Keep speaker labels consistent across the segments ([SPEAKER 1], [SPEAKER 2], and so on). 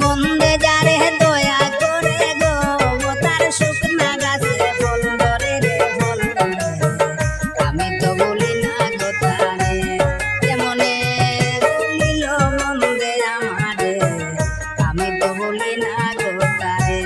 [SPEAKER 1] বন্ধে যারে দয়া করে গো তার শুকনা গাছে ফল ধরে রে ফল ধরে আমি তো বলি না গো তারে কেমনে বলিল বন্ধে আমারে আমি তো বলি না গো তারে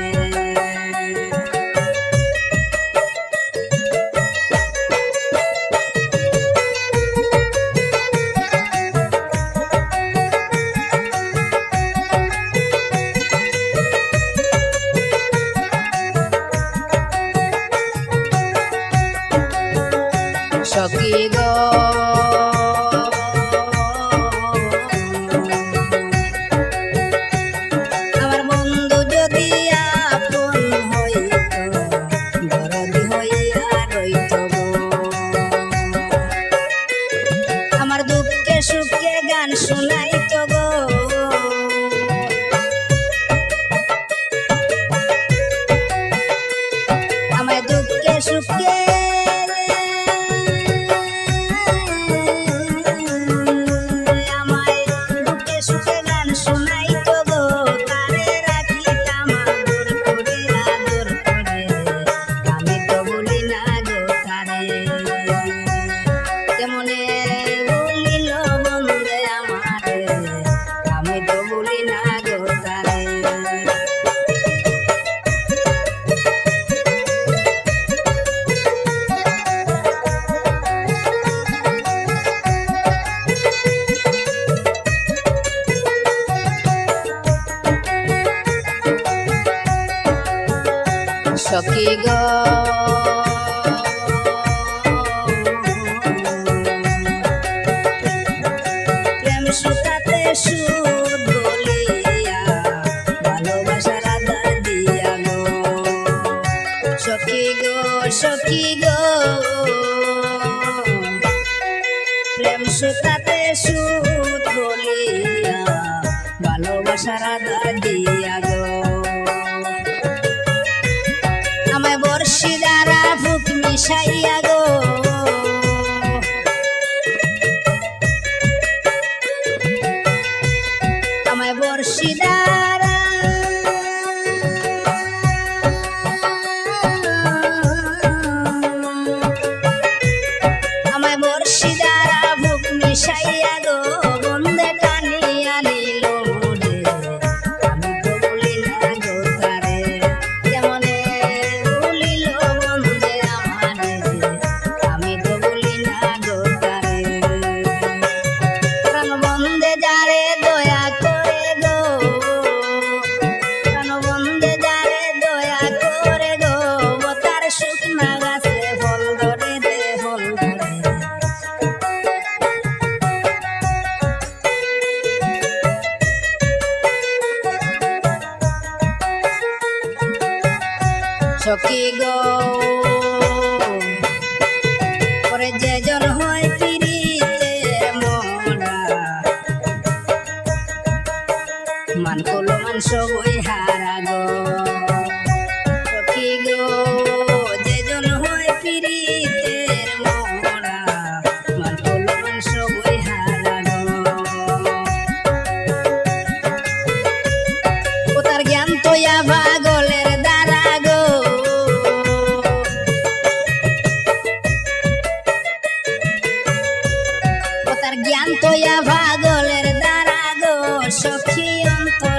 [SPEAKER 1] সখী গো আমার বন্ধু যদি আপন হইত দরদি হইয়া রইত গো আমার দুঃখে সুখে গান শোনাইত গো আমার দুঃখে সুখে সখী গো প্রেম সুতাতে সুর বলিয়া ভালোবাসার আধার দিয়া গো সখী গো সখী গো প্রেম সুতাতে সুর বলিয়া ভালোবাসার আধার দিয়া গো আমায় বর্ষি দ্বারা ফুক মিশাইয়া গো আমায় বর্ষি দ্বারা আমায় বর্ষি দ্বারা ফুক মিশাইয়া গো বন্ধে টানিয়া নিল সখী গো পরে যেজন হয় পিরিতের মোরা মান কলো মান সবই হারা গো সখী গো যেজন হয় পিরিতের মোরা মান কলো মান সবই হারা গো ও তার জ্ঞান তোয়া ভাগলের দ্বারা গো জ্ঞান তোয়া ভাগলের দ্বারা গো সখী অন্তর